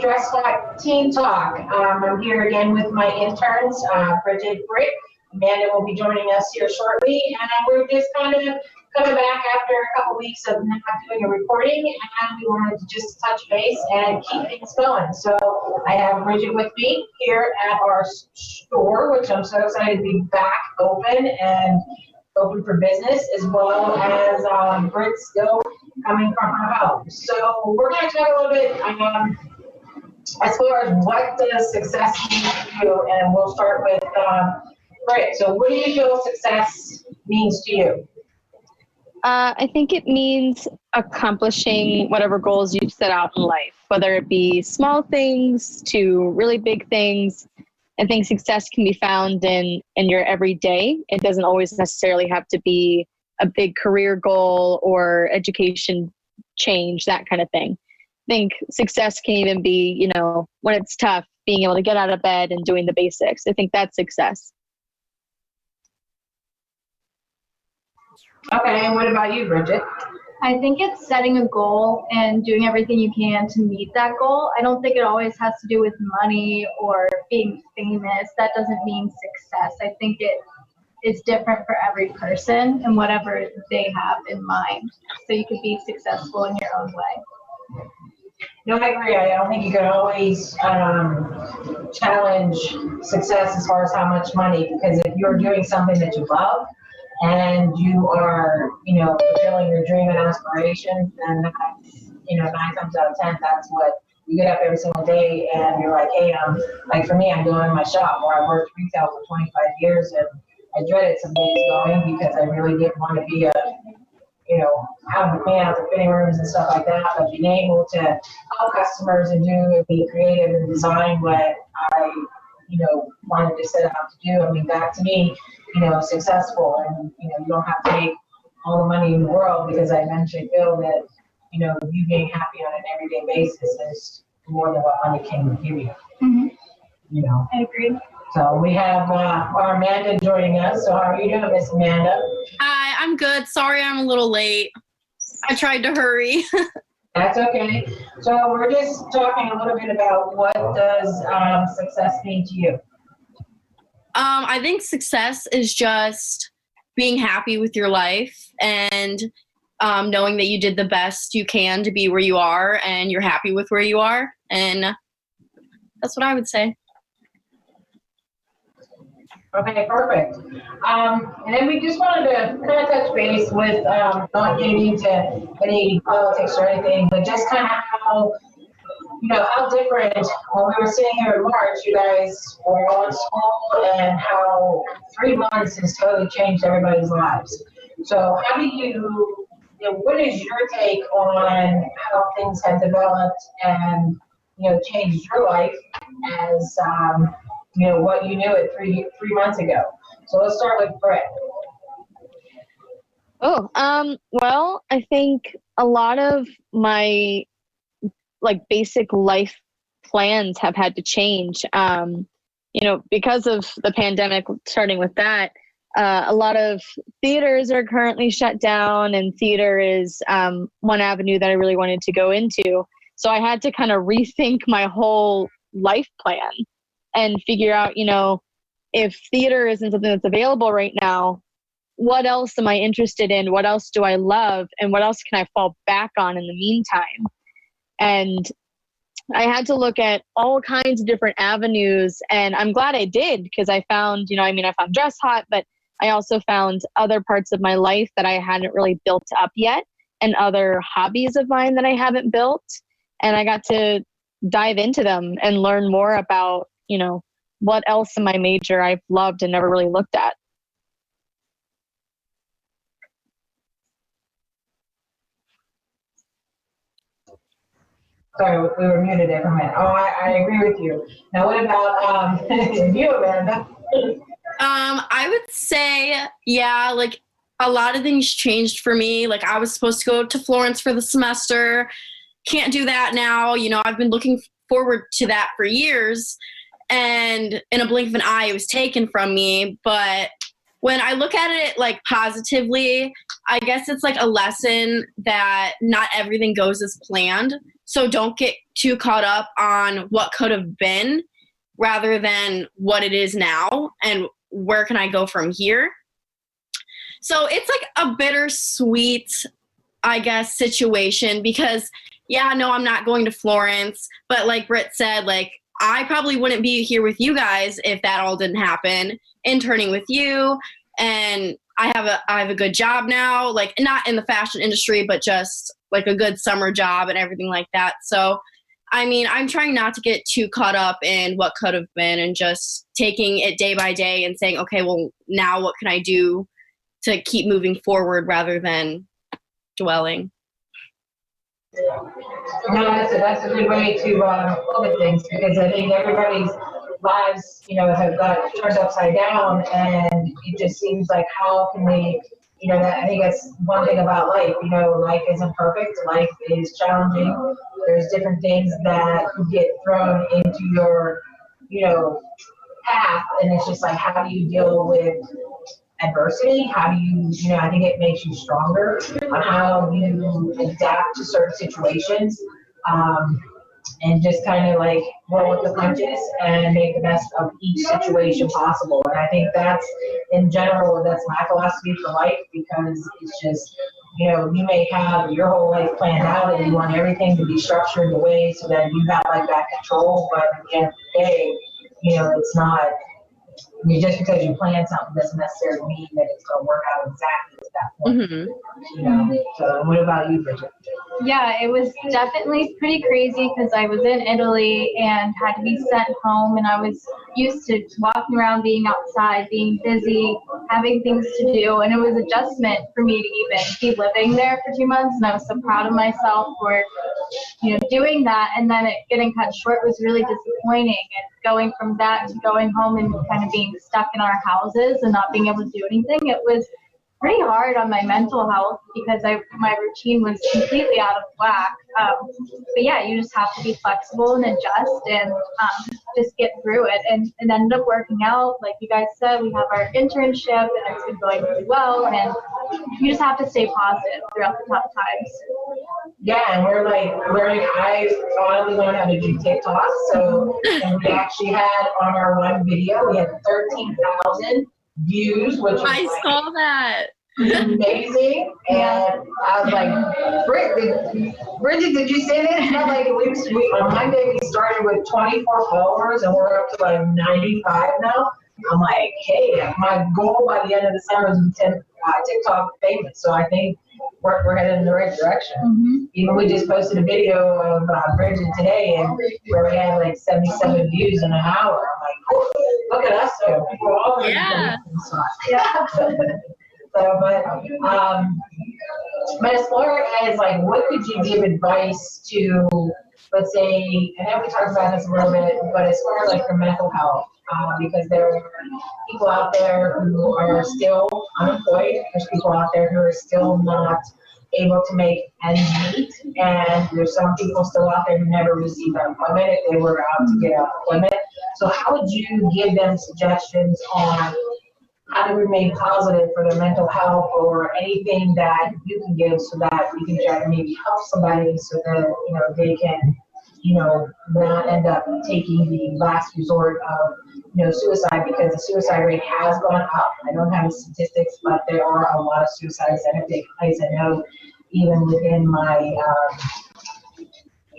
Dress Hot Teen Talk. I'm here again with my interns, Bridget Brick. Amanda will be joining us here shortly, and we're just kind of coming back after a couple weeks of not doing a recording, and we wanted to just touch base and keep things going. So I have Bridget with me here at our store, which I'm so excited to be back open and open for business, as well as Brit still coming from her home. So we're going to talk a little bit as far as what does success mean to you, and we'll start with Brit. So what do you feel success means to you? I think it means accomplishing whatever goals you've set out in life, whether it be small things to really big things. I think success can be found in your everyday. It doesn't always necessarily have to be a big career goal or education change, that kind of thing. I think success can even be, when it's tough, being able to get out of bed and doing the basics. I think that's success. Okay, and what about you, Bridget? I think it's setting a goal and doing everything you can to meet that goal. I don't think it always has to do with money or being famous. That doesn't mean success. I think it is different for every person and whatever they have in mind. So you could be successful in your own way. No, I agree. I don't think you can always challenge success as far as how much money, because if you're doing something that you love, and you are, fulfilling your dream and aspirations, and that's, 9 times out of 10, that's what you get up every single day and you're like, hey, like for me, I'm going in my shop where I worked retail for 25 years, and I dreaded some days going because I really didn't want to be having to clean out the fitting rooms and stuff like that, but being able to help customers and be creative and design what I, wanted to set out to do. I mean, that to me, successful, and, you don't have to make all the money in the world, because I mentioned, Bill, that, you being happy on an everyday basis is more than what money can give you. Mm-hmm. I agree. So we have our Amanda joining us. So how are you doing, Miss Amanda? Hi, I'm good. Sorry I'm a little late. I tried to hurry. That's okay. So we're just talking a little bit about what does success mean to you? I think success is just being happy with your life and knowing that you did the best you can to be where you are and you're happy with where you are. And that's what I would say. Okay, perfect. And then we just wanted to kind of touch base with not getting into any politics or anything, but just kind of how, how different when we were sitting here in March, you guys were all in school, and how 3 months has totally changed everybody's lives. So how do you, what is your take on how things have developed and, changed your life as, what you knew it three months ago? So let's start with Brett. Well, I think a lot of my basic life plans have had to change, because of the pandemic. Starting with that, a lot of theaters are currently shut down, and theater is one avenue that I really wanted to go into. So I had to kind of rethink my whole life plan and figure out, if theater isn't something that's available right now, what else am I interested in? What else do I love? And what else can I fall back on in the meantime? And I had to look at all kinds of different avenues, and I'm glad I did, because I found, I found Dress Hot, but I also found other parts of my life that I hadn't really built up yet, and other hobbies of mine that I haven't built. And I got to dive into them and learn more about, what else in my major I've loved and never really looked at. Sorry, we were muted there for a minute. Oh, I agree with you. Now, what about you, Amanda? I would say, yeah, a lot of things changed for me. I was supposed to go to Florence for the semester. Can't do that now. I've been looking forward to that for years. And in a blink of an eye, it was taken from me. But when I look at it like positively, I guess it's like a lesson that not everything goes as planned. So don't get too caught up on what could have been rather than what it is now and where can I go from here. So it's like a bittersweet, I guess, situation because, yeah, no, I'm not going to Florence. But like Britt said, like, I probably wouldn't be here with you guys if that all didn't happen. Interning with you, and I have a good job now, like not in the fashion industry, but just like a good summer job and everything like that. So, I mean, I'm trying not to get too caught up in what could have been and just taking it day by day and saying, okay, well, now what can I do to keep moving forward rather than dwelling. No, that's a good way to look at things because I think everybody's lives, have got turned upside down, and it just seems like how can they, that I think that's one thing about life. Life isn't perfect. Life is challenging. There's different things that get thrown into your, path, and it's just like how do you deal with adversity? How do you, I think it makes you stronger on how you adapt to certain situations, and just kind of like roll with the punches and make the best of each situation possible. And I think that's, in general, that's my philosophy for life because it's just, you may have your whole life planned out and you want everything to be structured the way so that you have like that control, but at the end of the day, it's not. Just because you plan something doesn't necessarily mean that it's going to work out exactly at that point. Mm-hmm. So what about you, Bridget? Yeah, it was definitely pretty crazy because I was in Italy and had to be sent home, and I was used to walking around, being outside, being busy, having things to do, and it was adjustment for me to even be living there for 2 months, and I was so proud of myself for doing that, and then it getting cut short was really disappointing, and going from that to going home and kind of being stuck in our houses and not being able to do anything, it was pretty hard on my mental health because my routine was completely out of whack. But yeah, you just have to be flexible and adjust and just get through it. And it ended up working out. Like you guys said, we have our internship and it's been going really well. And you just have to stay positive throughout the tough times. Yeah, and we're like learning. I finally learned how to do TikTok. So, and we actually had on our one video, we had 13,000 views, which I was saw that. amazing. And I was like, Bridget, did you see this? And I'm like, we on Monday we started with 24 followers and we're up to like 95 now. I'm like, hey, my goal by the end of the summer is to be TikTok famous. So I think we're headed in the right direction. Mm-hmm. Even we just posted a video of Bridget today, and where we had like 77 views in an hour. I'm like, oh, look at us go. We're all Yeah. Yeah. But as far as like, what could you give advice to, let's say, I know we talked about this a little bit, but as far as like your mental health, because there are people out there who are still unemployed. There's people out there who are still not able to make ends meet, and there's some people still out there who never received unemployment if they were out to get unemployment. So how would you give them suggestions on how to remain positive for their mental health, or anything that you can give so that we can try to maybe help somebody so that they can not end up taking the last resort of suicide, because the suicide rate has gone up. I don't have the statistics, but there are a lot of suicides that have taken place. I know even within my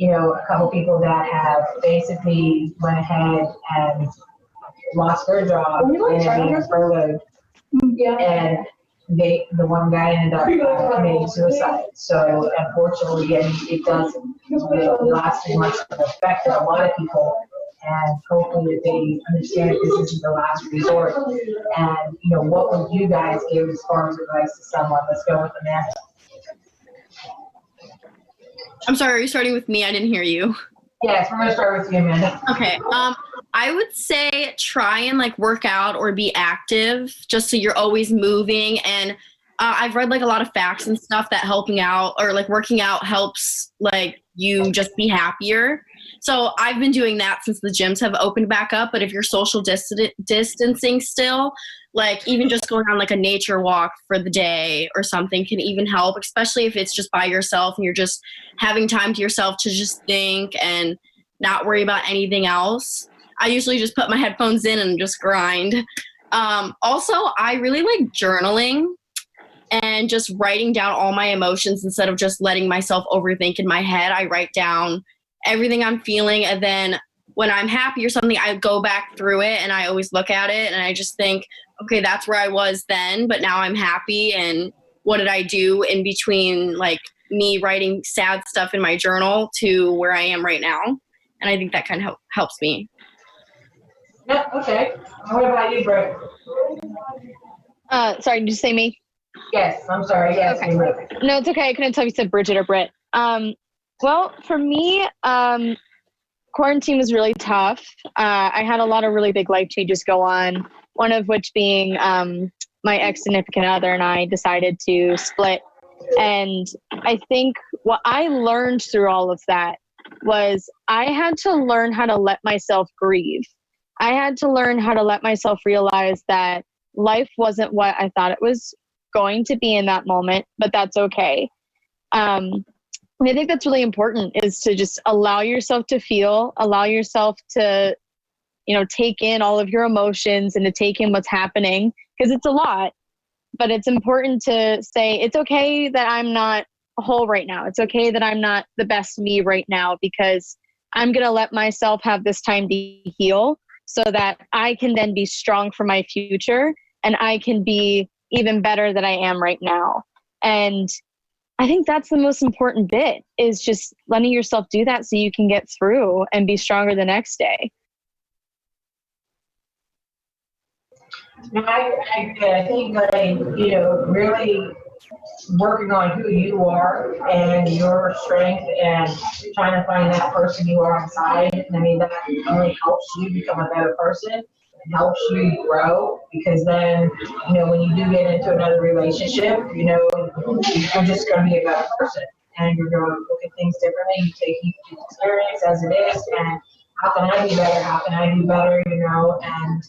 a couple people that have basically went ahead and lost their job and being furloughed, and the one guy ended up committing suicide. So unfortunately, it does last as much of an effect on a lot of people. And hopefully that they understand this isn't the last resort. And what would you guys give as far as advice to someone? Let's go with Amanda. I'm sorry, are you starting with me? I didn't hear you. Yes, we're gonna start with you, Amanda. Okay. I would say try and like work out or be active just so you're always moving. And I've read like a lot of facts and stuff that helping out or like working out helps like you just be happier. So I've been doing that since the gyms have opened back up. But if you're social distancing still, Like even just going on like a nature walk for the day or something can even help, especially if it's just by yourself and you're just having time to yourself to just think and not worry about anything else. I usually just put my headphones in and just grind. Also, I really like journaling and just writing down all my emotions instead of just letting myself overthink in my head. I write down everything I'm feeling, and then when I'm happy or something, I go back through it and I always look at it and I just think, okay, that's where I was then, but now I'm happy, and what did I do in between, like me writing sad stuff in my journal to where I am right now. And I think that kind of helps me. Yeah, okay. What about you, Britt? Sorry, did you say me? Yes, I'm sorry. Yes, Okay. you, Britt. No, it's okay. I couldn't tell if you said Bridget or Britt. Well, for me, quarantine was really tough. I had a lot of really big life changes go on, one of which being my ex-significant other and I decided to split. And I think what I learned through all of that was I had to learn how to let myself grieve. I had to learn how to let myself realize that life wasn't what I thought it was going to be in that moment, but that's okay. And I think that's really important, is to just allow yourself to feel, allow yourself to, take in all of your emotions and to take in what's happening, because it's a lot. But it's important to say, it's okay that I'm not whole right now. It's okay that I'm not the best me right now, because I'm going to let myself have this time to heal so that I can then be strong for my future and I can be even better than I am right now. And I think that's the most important bit, is just letting yourself do that so you can get through and be stronger the next day. No, I agree. I think really working on who you are and your strength and trying to find that person you are inside. I mean, that only helps you become a better person. It helps you grow, because then, when you do get into another relationship, you're just going to be a better person, and you're going to look at things differently. You take each experience as it is, and how can I be better? How can I do better? And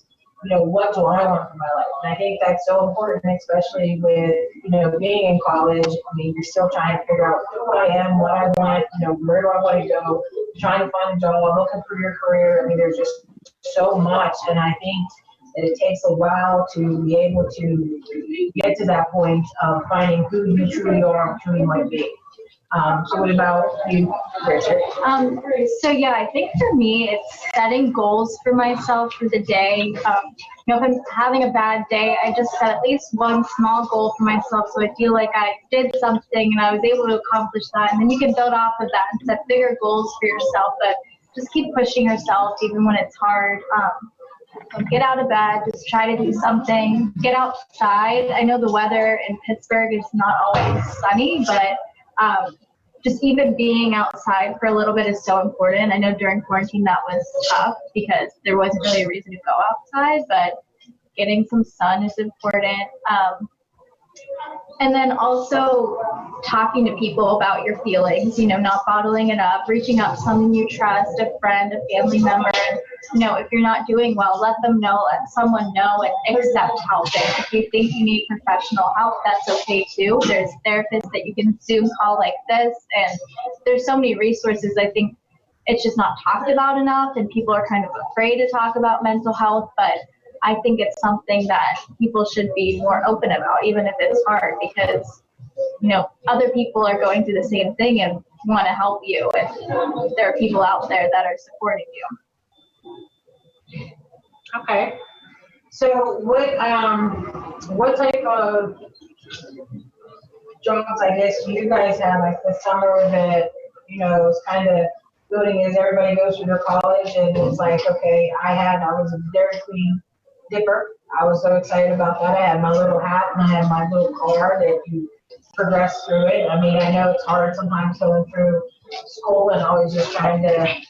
what do I want for my life? And I think that's so important, especially with, being in college. I mean, you're still trying to figure out who I am, what I want, where do I want to go, trying to find a job, looking for your career. I mean, there's just so much. And I think that it takes a while to be able to get to that point of finding who you truly are and who you might be. So what about you, Richard? I think for me, it's setting goals for myself for the day. If I'm having a bad day, I just set at least one small goal for myself, so I feel like I did something and I was able to accomplish that. And then you can build off of that and set bigger goals for yourself, but just keep pushing yourself even when it's hard. Get out of bed, just try to do something, get outside. I know the weather in Pittsburgh is not always sunny, but just even being outside for a little bit is so important. I know during quarantine that was tough because there wasn't really a reason to go outside, but getting some sun is important. And then also talking to people about your feelings, not bottling it up, reaching out to someone you trust, a friend, a family member. If you're not doing well, let them know, let someone know, and accept help. And if you think you need professional help, that's okay too. There's therapists that you can Zoom call like this, and there's so many resources. I think it's just not talked about enough, and people are kind of afraid to talk about mental health, but I think it's something that people should be more open about, even if it's hard, because, other people are going through the same thing and want to help you. And there are people out there that are supporting you. Okay. So what type of jobs, I guess, do you guys have, like the summer that, is kind of building as everybody goes through their college, and it's like, okay, I was a Dairy Queen dipper. I was so excited about that. I had my little hat and I had my little car that you progress through it. I mean, I know it's hard sometimes going through school and always just trying to,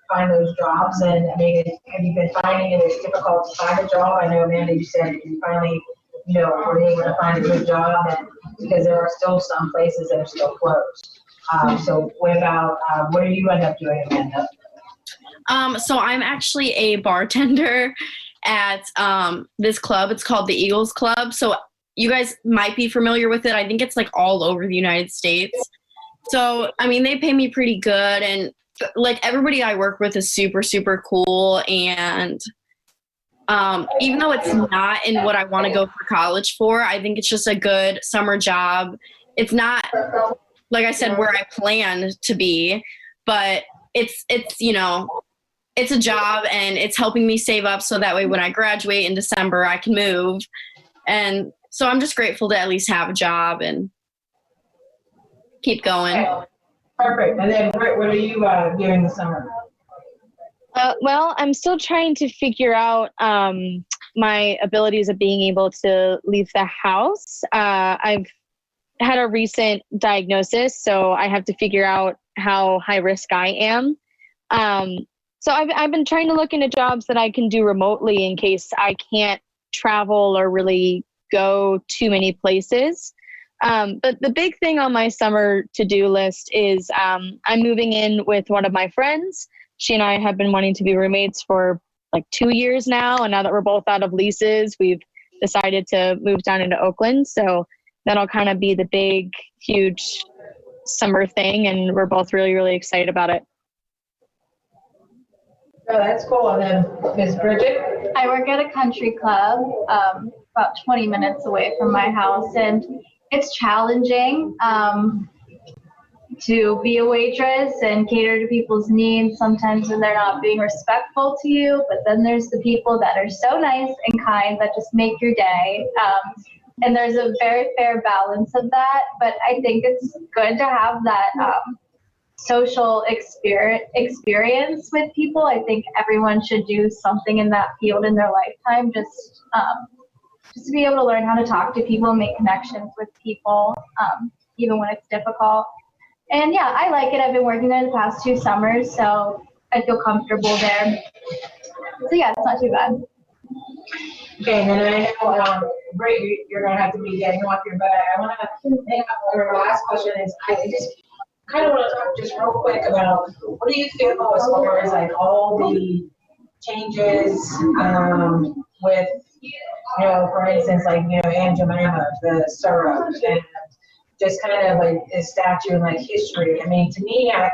find those jobs. And I mean, have you been finding it's difficult to find a job? I know, Amanda, you said you finally, were able to find a good job, and because there are still some places that are still closed. So what do you end up doing, Amanda? So I'm actually a bartender, at this club. It's called the Eagles Club. So you guys might be familiar with it. I think it's like all over the United States. So, I mean, they pay me pretty good, and like everybody I work with is super, super cool. And even though it's not in what I want to go for college for, I think it's just a good summer job. It's not, like I said, where I planned to be, but it's you know, it's a job, and it's helping me save up so that way when I graduate in December, I can move. And so I'm just grateful to at least have a job and keep going. Okay. Perfect. And then what are you doing this summer? Well, I'm still trying to figure out my abilities of being able to leave the house. I've had a recent diagnosis, so I have to figure out how high risk I am. So I've been trying to look into jobs that I can do remotely in case I can't travel or really go too many places. But the big thing on my summer to-do list is I'm moving in with one of my friends. She and I have been wanting to be roommates for like 2 years now. And now that we're both out of leases, we've decided to move down into Oakland. So that'll kind of be the big, huge summer thing. And we're both really, really excited about it. Oh, that's cool. And then Ms. Bridget? I work at a country club about 20 minutes away from my house, and it's challenging to be a waitress and cater to people's needs sometimes when they're not being respectful to you, but then there's the people that are so nice and kind that just make your day. And there's a very fair balance of that, but I think it's good to have that social experience with people. I think everyone should do something in that field in their lifetime, just to be able to learn how to talk to people and make connections with people, even when it's difficult. And yeah, I like it. I've been working there the past 2 summers, so I feel comfortable there. So yeah, it's not too bad. Okay, and then I know, Brit, you're going to have to be getting off here, but I want to think our last question is, I just kind of want to talk just real quick about what do you feel as far as like all the changes with, you know, for instance, like, you know, Aunt Jemima, the syrup, and just kind of like the statue and like history. I mean, to me, I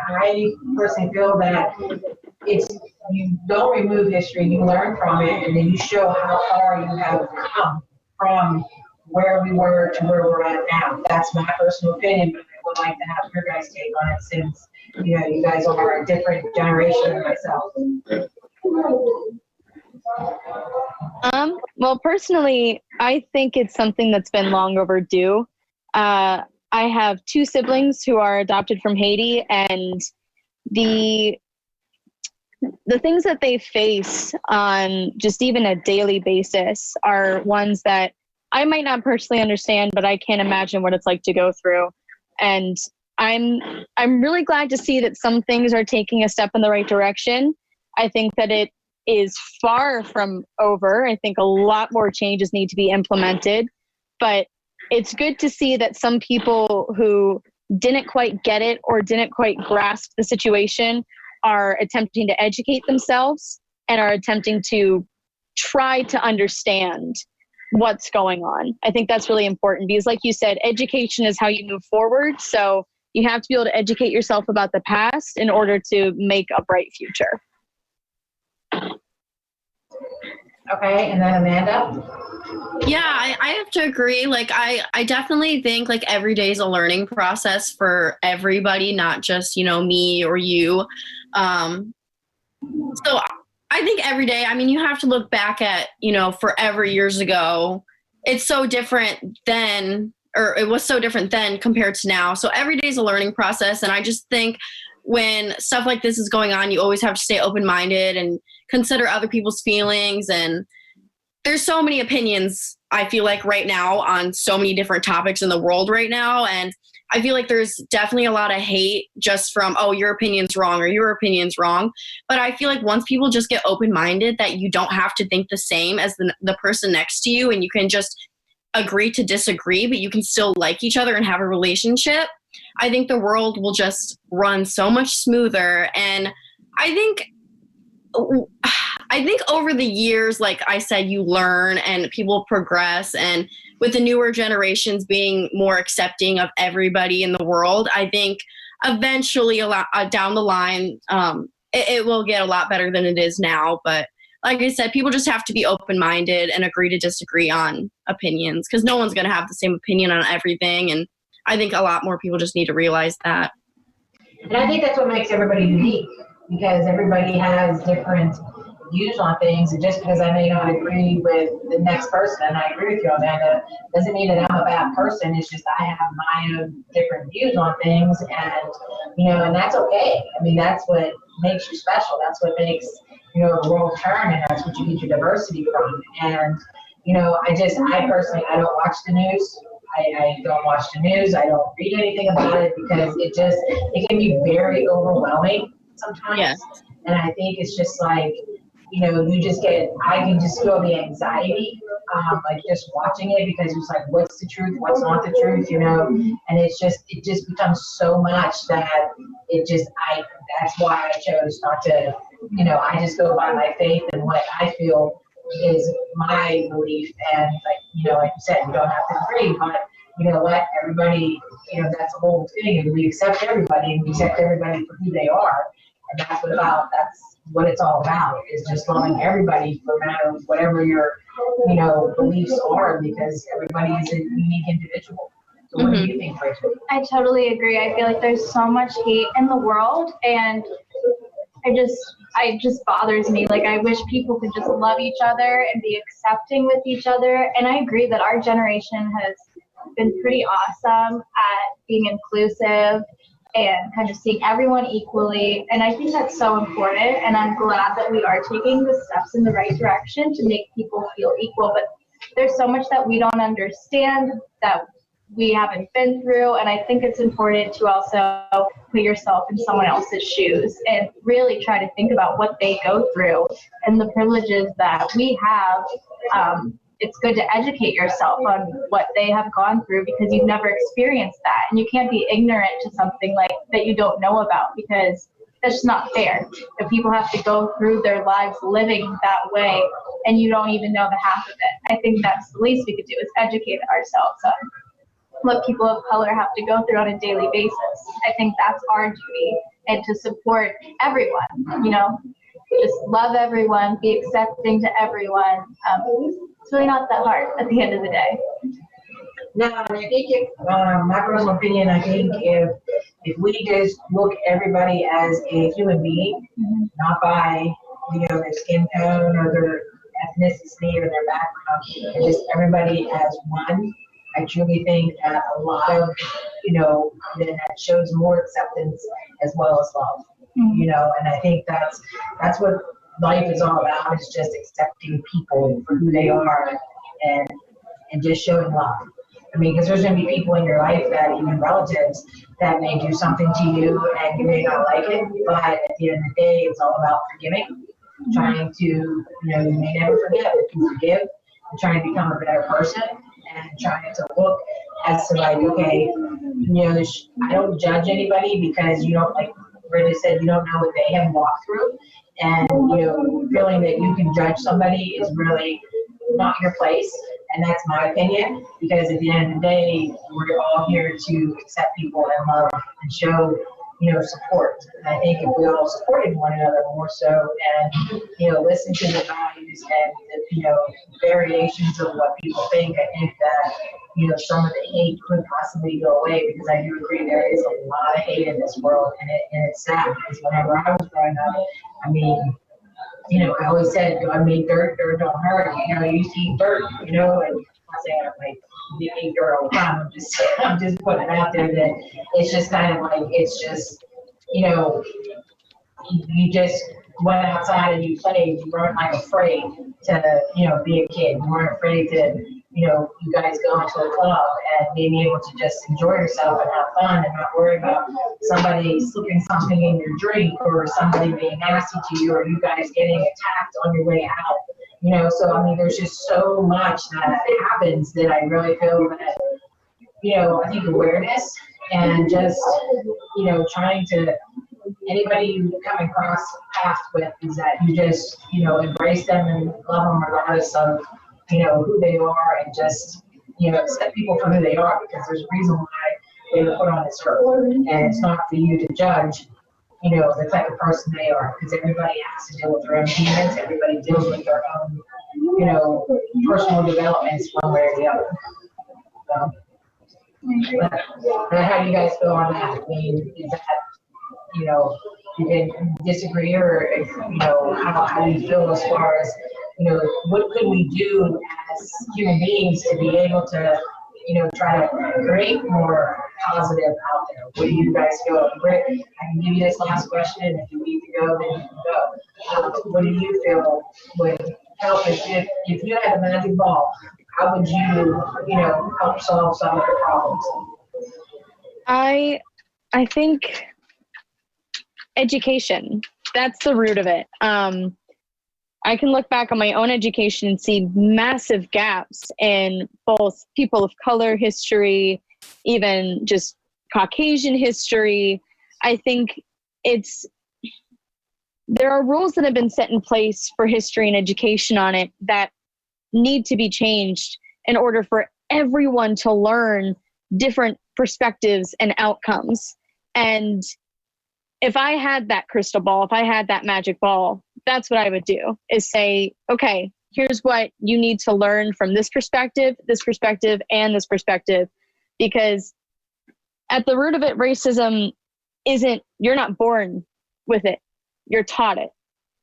personally feel that it's, you don't remove history, you learn from it, and then you show how far you have come from where we were to where we're at now. That's my personal opinion, but I would like to have your guys' take on it since, you know, you guys are a different generation than myself. Well, personally, I think it's something that's been long overdue. I have 2 siblings who are adopted from Haiti, and the things that they face on just even a daily basis are ones that I might not personally understand, but I can't imagine what it's like to go through. And I'm really glad to see that some things are taking a step in the right direction. I think that it is far from over. I think a lot more changes need to be implemented, but it's good to see that some people who didn't quite get it or didn't quite grasp the situation are attempting to educate themselves and are attempting to try to understand what's going on. I think that's really important because, like you said, education is how you move forward. So you have to be able to educate yourself about the past in order to make a bright future. Okay, and then Amanda? Yeah, I have to agree. Like, I definitely think like every day is a learning process for everybody, not just, you know, me or you. So I think every day, I mean, you have to look back at, you know, forever years ago. It's so different then, or it was so different then compared to now. So every day is a learning process. And I just think when stuff like this is going on, you always have to stay open-minded and consider other people's feelings. And there's so many opinions, I feel like, right now on so many different topics in the world right now. And I feel like there's definitely a lot of hate just from, oh, your opinion's wrong or your opinion's wrong. But I feel like once people just get open-minded, that you don't have to think the same as the person next to you, and you can just agree to disagree, but you can still like each other and have a relationship, I think the world will just run so much smoother. And I think I think over the years, like I said, you learn and people progress. And with the newer generations being more accepting of everybody in the world, I think eventually down the line, it will get a lot better than it is now. But like I said, people just have to be open-minded and agree to disagree on opinions, because no one's going to have the same opinion on everything. And I think a lot more people just need to realize that. And I think that's what makes everybody unique, because everybody has different views on things. And just because I may not agree with the next person, and I agree with you, Amanda, doesn't mean that I'm a bad person. It's just I have my own different views on things, and and that's okay. I mean, that's what makes you special. That's what makes the world turn, and that's what you get your diversity from. And I personally, I don't watch the news. I don't watch the news. I don't read anything about it, because it can be very overwhelming sometimes. Yes. And I think it's just like, I can just feel the anxiety, like just watching it, because it's like, what's the truth? What's not the truth? And it just becomes so much that that's why I chose not to, I just go by my faith and what I feel is my belief. And like you said, you don't have to agree, but you know what, everybody, that's the whole thing, and we accept everybody, and we accept everybody for who they are. And that's what it's all about, is just loving everybody, no matter whatever your, beliefs are, because everybody is a unique individual. So what do you think, Rachel? I totally agree. I feel like there's so much hate in the world, and it just bothers me. Like, I wish people could just love each other and be accepting with each other. And I agree that our generation has been pretty awesome at being inclusive and kind of seeing everyone equally. And I think that's so important. And I'm glad that we are taking the steps in the right direction to make people feel equal. But there's so much that we don't understand, that we haven't been through. And I think it's important to also put yourself in someone else's shoes and really try to think about what they go through and the privileges that we have. It's good to educate yourself on what they have gone through, because you've never experienced that. And you can't be ignorant to something like that you don't know about, because that's just not fair. If people have to go through their lives living that way and you don't even know the half of it, I think that's the least we could do, is educate ourselves on what people of color have to go through on a daily basis. I think that's our duty, and to support everyone, just love everyone, be accepting to everyone. It's really not that hard at the end of the day. No, I think my personal opinion, I think if we just look at everybody as a human being, not by their skin tone or their ethnicity or their background, and just everybody as one, I truly think that a lot of that shows more acceptance as well as love. And I think that's what life is all about, is just accepting people for who they are, and just showing love. I mean, because there's going to be people in your life, that even relatives, that may do something to you and you may not like it, but at the end of the day, it's all about forgiving, trying to, you may never forget, but you forgive, and trying to become a better person, and trying to look as to like, okay, I don't judge anybody, because you don't, like Britta said, you don't know what they have walked through. And, feeling that you can judge somebody is really not your place. And that's my opinion, because at the end of the day, we're all here to accept people and love and show, support. And I think if we all supported one another more so, and, listen to the values and the, variations of what people think, I think that, some of the hate could possibly go away, because I do agree there is a lot of hate in this world, and it's sad, because whenever I was growing up, I mean, I always said, God made dirt, dirt don't hurt. You see dirt, and I'm not saying I'm like, you eat dirt all the time. I'm just putting it out there that it's just kind of like, it's just, you just went outside and you played. You weren't like afraid to, be a kid. You weren't afraid to, you guys go into a club and being able to just enjoy yourself and have fun and not worry about somebody slipping something in your drink, or somebody being nasty to you, or you guys getting attacked on your way out. So I mean, there's just so much that happens that I really feel that, I think awareness and just, trying to anybody you come across paths with is that you just, embrace them and love them regardless of, who they are, and just, accept people for who they are, because there's a reason why they were put on this earth. And it's not for you to judge, the type of person they are, because everybody has to deal with their own demons, everybody deals with their own, personal developments one way or the other. So, but how do you guys feel on that? I mean, is that, you can disagree, or, how do you feel as far as, what could we do as human beings to be able to, try to create more positive out there? What do you guys feel? Britt, I can give you this last question, and if you need to go, then you can go. What do you feel would help if you had a magic ball? How would you, help solve some of the problems? I think education, that's the root of it. I can look back on my own education and see massive gaps in both people of color history, even just Caucasian history. I think there are rules that have been set in place for history and education on it that need to be changed in order for everyone to learn different perspectives and outcomes. And if I had that crystal ball, if I had that magic ball, that's what I would do, is say, okay, here's what you need to learn from this perspective, and this perspective. Because at the root of it, racism you're not born with it, you're taught it.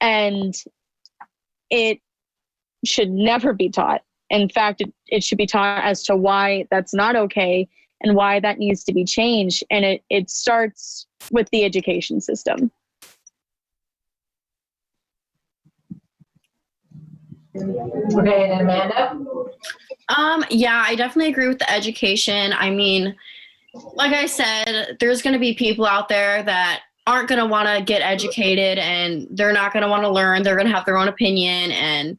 And it should never be taught. In fact, it should be taught as to why that's not okay and why that needs to be changed. And it starts with the education system. Okay, and Amanda? Yeah, I definitely agree with the education. I mean, like I said, there's going to be people out there that aren't going to want to get educated, and they're not going to want to learn. They're going to have their own opinion. And,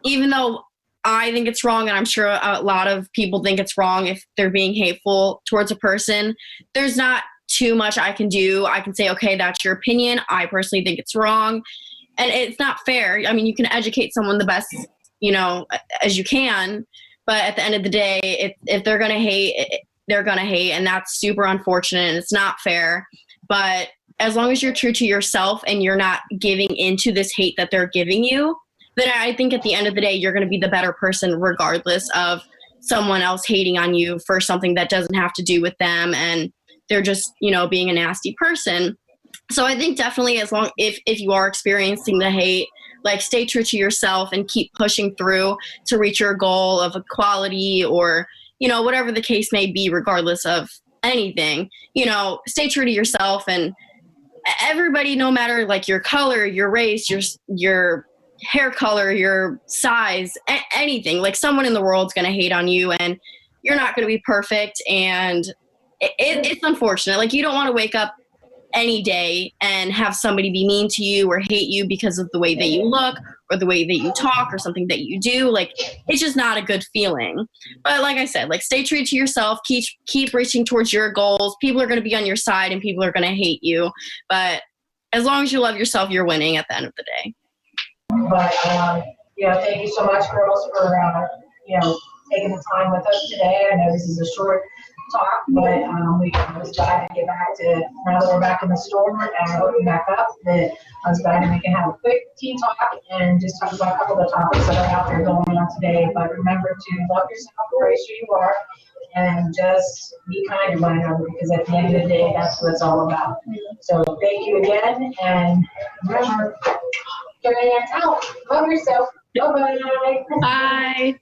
even though I think it's wrong, and I'm sure a lot of people think it's wrong if they're being hateful towards a person, there's not too much I can do. I can say, okay, that's your opinion. I personally think it's wrong. And it's not fair. I mean, you can educate someone the best, as you can. But at the end of the day, if they're going to hate, they're going to hate. And that's super unfortunate, and it's not fair. But as long as you're true to yourself and you're not giving into this hate that they're giving you, then I think at the end of the day, you're going to be the better person regardless of someone else hating on you for something that doesn't have to do with them, and they're just, being a nasty person. So I think definitely if you are experiencing the hate, like, stay true to yourself and keep pushing through to reach your goal of equality, or, whatever the case may be, regardless of anything, stay true to yourself. And everybody, no matter like your color, your race, your hair color, your size, anything, like, someone in the world's going to hate on you, and you're not going to be perfect. And it's unfortunate. Like, you don't want to wake up any day and have somebody be mean to you or hate you because of the way that you look or the way that you talk or something that you do. Like, it's just not a good feeling. But like I said, like, stay true to yourself, keep reaching towards your goals. People are going to be on your side and people are going to hate you. But as long as you love yourself, you're winning at the end of the day. But, thank you so much, girls, for, taking the time with us today. I know this is a short talk, but we was glad to get back to, now that we're back in the store and opening back up, that I was glad that we can have a quick tea talk and just talk about a couple of the topics that are out there going on today. But remember to love yourself, embrace who you are, and just be kind to one another, because at the end of the day, that's what it's all about. So thank you again, and remember, carry on out. Love yourself. Bye-bye. Bye.